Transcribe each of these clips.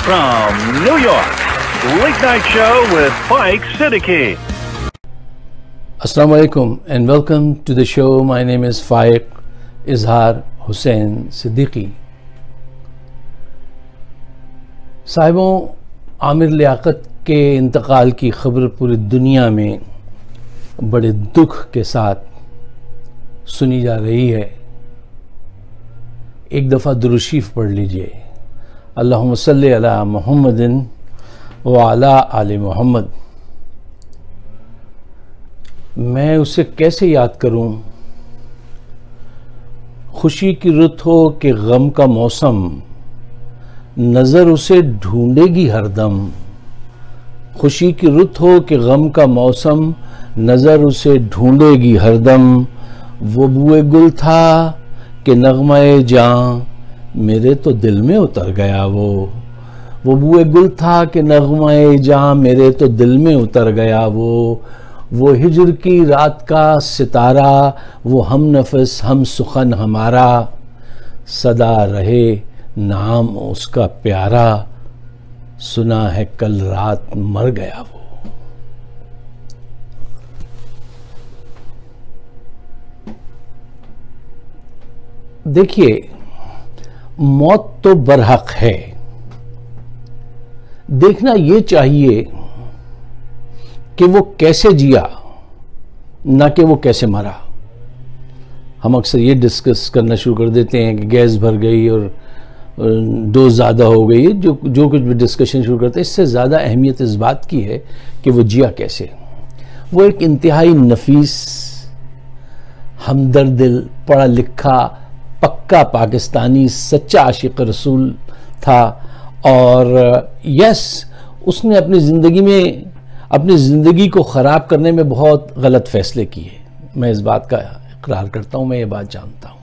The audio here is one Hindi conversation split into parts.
from New York, Late Night Show with Mike Siddiqui. Assalamu alaikum and welcome to the show. My name is Faiq Izhar Hussain Siddiqui. साहिबों, Aamir Liaquat के इंतकाल की खबर पूरी दुनिया में बड़े दुख के साथ सुनी जा रही है। एक दफ़ा दुरूद शरीफ पढ़ लीजिए, अल्लाहुम्मा सल्ली अला मुहम्मदिन व अला आले मोहम्मद। मैं उसे कैसे याद करूं? खुशी की रुत हो कि गम का मौसम, नज़र उसे ढूंढेगी हरदम। खुशी की रुत हो कि गम का मौसम, नज़र उसे ढूंढेगी हरदम। वो बुए गुल था कि नगमाए जान, मेरे तो दिल में उतर गया वो बुए गुल था कि नगमाए जान, मेरे तो दिल में उतर गया वो हिजर की रात का सितारा, वो हम नफस हम सुखन हमारा, सदा रहे नाम उसका प्यारा, सुना है कल रात मर गया वो। देखिए, मौत तो बरहक है, देखना ये चाहिए कि वो कैसे जिया, ना कि वो कैसे मरा। हम अक्सर ये डिस्कस करना शुरू कर देते हैं कि गैस भर गई और डोज ज़्यादा हो गई, जो कुछ भी डिस्कशन शुरू करते हैं। इससे ज़्यादा अहमियत इस बात की है कि वो जिया कैसे। वो एक इंतहाई नफीस, हमदर्द दिल, पढ़ा लिखा, पक्का पाकिस्तानी, सच्चा आशिक रसूल था। और यस, उसने अपनी ज़िंदगी को ख़राब करने में बहुत गलत फ़ैसले किए। मैं इस बात का इकरार करता हूँ, मैं ये बात जानता हूँ।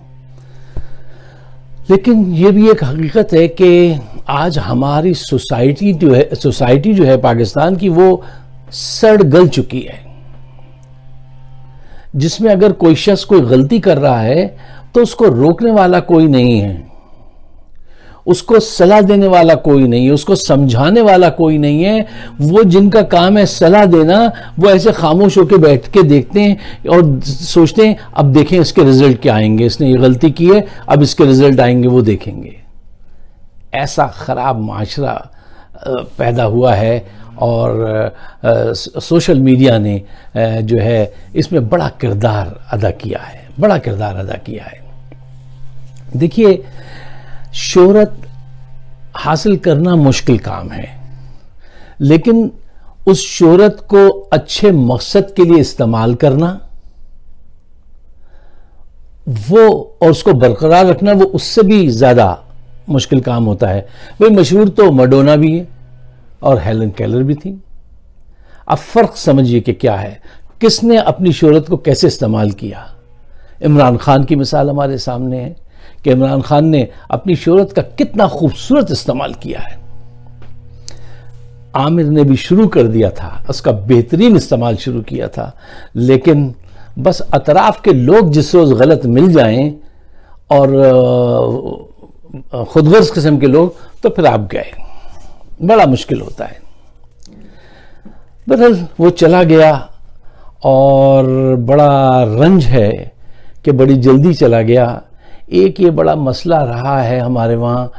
लेकिन ये भी एक हकीकत है कि आज हमारी सोसाइटी जो है पाकिस्तान की, वो सड़ गल चुकी है, जिसमें अगर कोई शख्स कोई गलती कर रहा है तो उसको रोकने वाला कोई नहीं है, उसको सलाह देने वाला कोई नहीं है, उसको समझाने वाला कोई नहीं है। वो जिनका काम है सलाह देना, वो ऐसे खामोश होकर बैठ के देखते हैं और सोचते हैं अब देखें इसके रिजल्ट क्या आएंगे, इसने ये गलती की है, अब इसके रिजल्ट आएंगे, वो देखेंगे। ऐसा खराब माशरा पैदा हुआ है और सोशल मीडिया ने जो है इसमें बड़ा किरदार अदा किया है। देखिए, शोहरत हासिल करना मुश्किल काम है, लेकिन उस शोहरत को अच्छे मकसद के लिए इस्तेमाल करना वो, और उसको बरकरार रखना, वो उससे भी ज्यादा मुश्किल काम होता है। वही मशहूर तो मैडोना भी है और हेलन केलर भी थी। अब फर्क समझिए कि क्या है, किसने अपनी शोहरत को कैसे इस्तेमाल किया। इमरान खान की मिसाल हमारे सामने है कि इमरान खान ने अपनी शोहरत का कितना खूबसूरत इस्तेमाल किया है। आमिर ने भी शुरू कर दिया था, उसका बेहतरीन इस्तेमाल शुरू किया था, लेकिन बस अतराफ के लोग जिस रोज गलत मिल जाएं और खुदगर्ज किस्म के लोग, तो फिर आप गए, बड़ा मुश्किल होता है। बहरहाल वो चला गया और बड़ा रंज है कि बड़ी जल्दी चला गया। एक ये बड़ा मसला रहा है हमारे वहाँ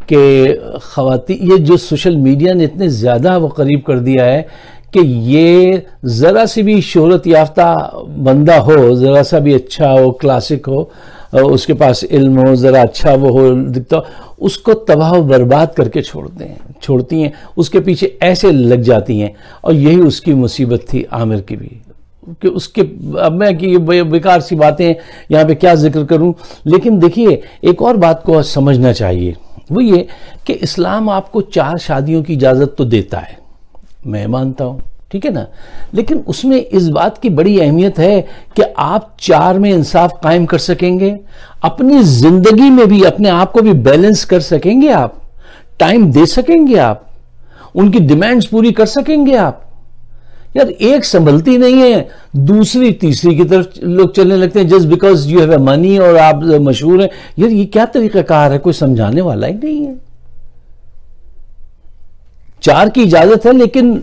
कि ख़वातीन, ये जो सोशल मीडिया ने इतने ज़्यादा वो करीब कर दिया है कि ये ज़रा सी भी शोहरत याफ्ता बंदा हो, ज़रा सा भी अच्छा हो, क्लासिक हो, उसके पास इल्म हो, ज़रा अच्छा वो हो दिखता हो, उसको तबाह बर्बाद करके छोड़ती हैं, उसके पीछे ऐसे लग जाती हैं। और यही उसकी मुसीबत थी आमिर की भी, कि उसके, अब मैं कि बेकार सी बातें यहाँ पे क्या जिक्र करूं। लेकिन देखिए, एक और बात को समझना चाहिए, वो ये कि इस्लाम आपको 4 शादियों की इजाज़त तो देता है, मैं मानता हूँ, ठीक है ना, लेकिन उसमें इस बात की बड़ी अहमियत है कि आप 4 में इंसाफ कायम कर सकेंगे, अपनी जिंदगी में भी अपने आप को भी बैलेंस कर सकेंगे, आप टाइम दे सकेंगे, आप उनकी डिमांड्स पूरी कर सकेंगे। आप यार, एक संभलती नहीं है, दूसरी तीसरी की तरफ लोग चलने लगते हैं just because you have a money और आप मशहूर हैं। यार, ये क्या तरीकाकार है, कोई समझाने वाला ही नहीं है। 4 की इजाजत है, लेकिन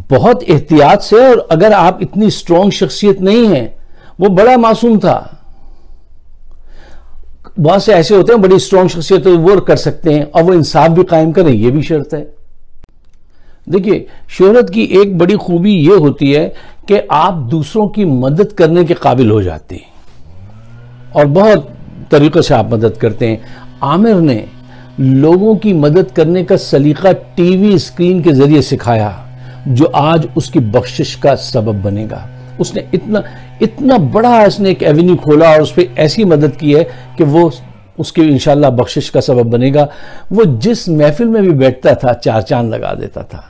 बहुत एहतियात से। और अगर आप इतनी स्ट्रॉन्ग शख्सियत नहीं है, वो बड़ा मासूम था। बहुत से ऐसे होते हैं बड़ी स्ट्रॉन्ग शख्सियत, वो कर सकते हैं और वो इंसाफ भी कायम करें, ये भी शर्त है। देखिए, शोहरत की एक बड़ी खूबी ये होती है कि आप दूसरों की मदद करने के काबिल हो जाते हैं और बहुत तरीक़ों से आप मदद करते हैं। आमिर ने लोगों की मदद करने का सलीका टीवी स्क्रीन के जरिए सिखाया, जो आज उसकी बख्शिश का सबब बनेगा। उसने इतना बड़ा इसने एक एवेन्यू खोला और उस पर ऐसी मदद की है कि वो उसके इंशाल्लाह बख्शिश का सबब बनेगा। वो जिस महफिल में भी बैठता था 4 चांद लगा देता था।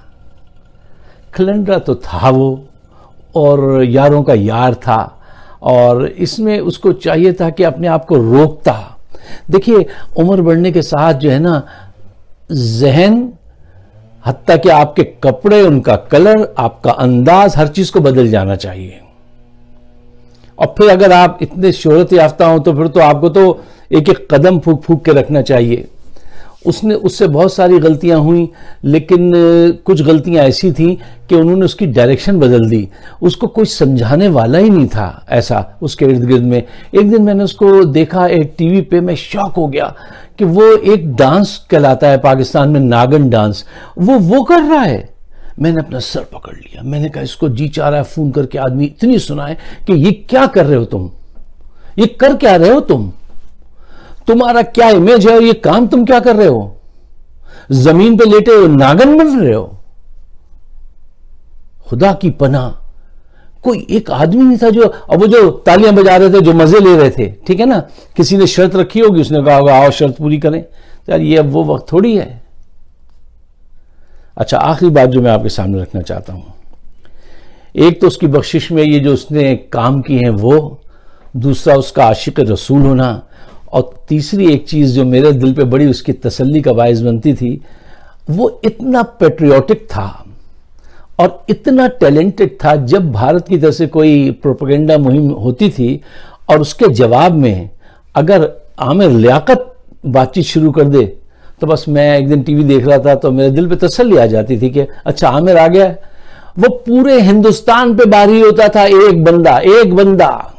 खलंडरा तो था वो, और यारों का यार था, और इसमें उसको चाहिए था कि अपने आप को रोकता। देखिए, उम्र बढ़ने के साथ जो है ना, जहन, हत्ता कि आपके कपड़े, उनका कलर, आपका अंदाज, हर चीज को बदल जाना चाहिए। और फिर अगर आप इतने शोहरत याफ्ता हो तो फिर तो आपको तो एक एक कदम फूक फूक के रखना चाहिए। उससे बहुत सारी गलतियां हुई, लेकिन कुछ गलतियां ऐसी थी कि उन्होंने उसकी डायरेक्शन बदल दी। उसको कोई समझाने वाला ही नहीं था ऐसा उसके इर्द गिर्द में। एक दिन मैंने उसको देखा एक टीवी पे, मैं शॉक हो गया कि वो एक डांस कहलाता है पाकिस्तान में, नागन डांस, वो कर रहा है। मैंने अपना सर पकड़ लिया, मैंने कहा इसको जी चाह रहा है फोन करके आदमी इतनी सुनाए कि ये क्या कर रहे हो तुम, ये कर क्या रहे हो तुम, तुम्हारा क्या इमेज है और ये काम तुम क्या कर रहे हो, जमीन पे लेटे हो नागन बन रहे हो। खुदा की पनाह, कोई एक आदमी नहीं था जो, अब वो जो तालियां बजा रहे थे, जो मजे ले रहे थे, ठीक है ना, किसी ने शर्त रखी होगी, उसने कहा होगा आओ शर्त पूरी करें। यार ये अब वो वक्त थोड़ी है। अच्छा, आखिरी बात जो मैं आपके सामने रखना चाहता हूं, एक तो उसकी बख्शिश में ये जो उसने काम की है वो, दूसरा उसका आशिक रसूल होना, और तीसरी एक चीज जो मेरे दिल पे बड़ी उसकी तसल्ली का बायस बनती थी, वो इतना पेट्रियोटिक था और इतना टैलेंटेड था। जब भारत की तरफ से कोई प्रोपेगेंडा मुहिम होती थी और उसके जवाब में अगर आमिर लियाकत बातचीत शुरू कर दे, तो बस मैं एक दिन टीवी देख रहा था तो मेरे दिल पे तसल्ली आ जाती थी कि अच्छा आमिर आ गया। वो पूरे हिंदुस्तान पे बारी होता था, एक बंदा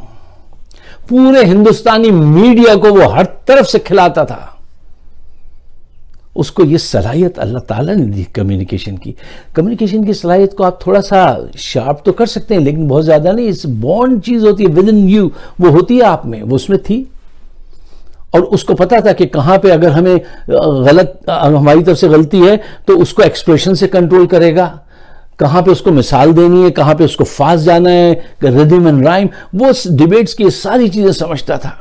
पूरे हिंदुस्तानी मीडिया को वो हर तरफ से खिलाता था। उसको ये सलाहियत अल्लाह ताला ने दी कम्युनिकेशन की सलाहियत को आप थोड़ा सा शार्प तो कर सकते हैं, लेकिन बहुत ज्यादा नहीं। इस बॉन्ड चीज होती है विद इन यू, वो होती है आप में, वो उसमें थी। और उसको पता था कि कहां पे अगर हमें हमारी तरफ से गलती है तो उसको एक्सप्रेशन से कंट्रोल करेगा, कहां पे उसको मिसाल देनी है, कहां पे उसको फास्ट जाना है, रिदम एंड राइम, वो डिबेट्स की सारी चीजें समझता था।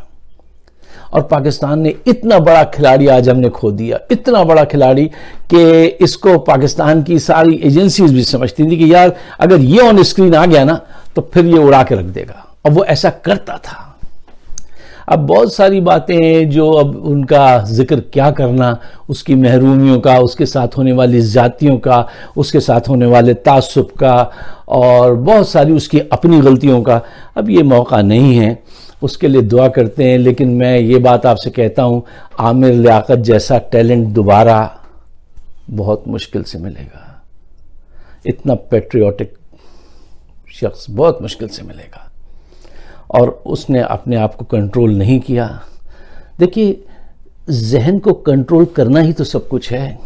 और पाकिस्तान ने इतना बड़ा खिलाड़ी आज हमने खो दिया, इतना बड़ा खिलाड़ी कि इसको पाकिस्तान की सारी एजेंसीज भी समझती थी कि यार अगर ये ऑन स्क्रीन आ गया ना तो फिर ये उड़ा के रख देगा, और वो ऐसा करता था। अब बहुत सारी बातें जो अब उनका जिक्र क्या करना, उसकी महरूमियों का, उसके साथ होने वाली जातियों का, उसके साथ होने वाले तासुब का, और बहुत सारी उसकी अपनी गलतियों का, अब ये मौका नहीं है। उसके लिए दुआ करते हैं। लेकिन मैं ये बात आपसे कहता हूँ, आमिर लियाकत जैसा टैलेंट दोबारा बहुत मुश्किल से मिलेगा। इतना पेट्रियोटिक शख्स बहुत मुश्किल से मिलेगा। और उसने अपने आप को कंट्रोल नहीं किया। देखिए, जहन को कंट्रोल करना ही तो सब कुछ है।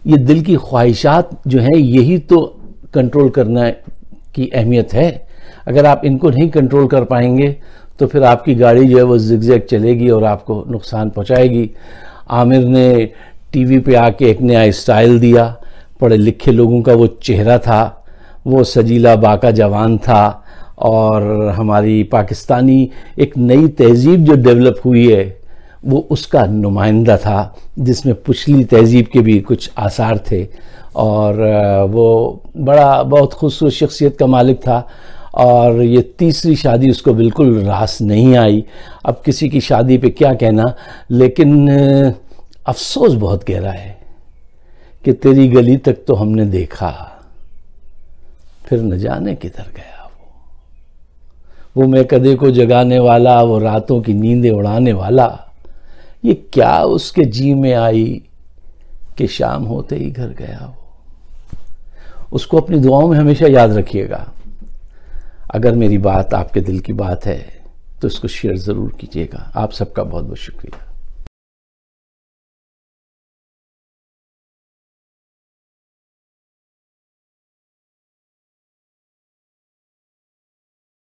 ये दिल की ख्वाहिशात जो हैं, यही तो कंट्रोल करना की अहमियत है। अगर आप इनको नहीं कंट्रोल कर पाएंगे तो फिर आपकी गाड़ी जो है वो जिगजैग चलेगी और आपको नुकसान पहुंचाएगी। आमिर ने टीवी पे आके एक नया स्टाइल दिया, पढ़े लिखे लोगों का वो चेहरा था, वो सजीला बाका जवान था, और हमारी पाकिस्तानी एक नई तहजीब जो डेवलप हुई है वो उसका नुमाइंदा था, जिसमें पिछली तहजीब के भी कुछ आसार थे। और वो बहुत खूबसूरत शख्सियत का मालिक था। और ये तीसरी शादी उसको बिल्कुल रास नहीं आई। अब किसी की शादी पे क्या कहना, लेकिन अफसोस बहुत गहरा है कि तेरी गली तक तो हमने देखा, फिर न जाने किधर गया वो मैं कदे को जगाने वाला, वो रातों की नींदें उड़ाने वाला। ये क्या उसके जी में आई कि शाम होते ही घर गया वो। उसको अपनी दुआओं में हमेशा याद रखिएगा। अगर मेरी बात आपके दिल की बात है तो इसको शेयर ज़रूर कीजिएगा। आप सबका बहुत बहुत शुक्रिया।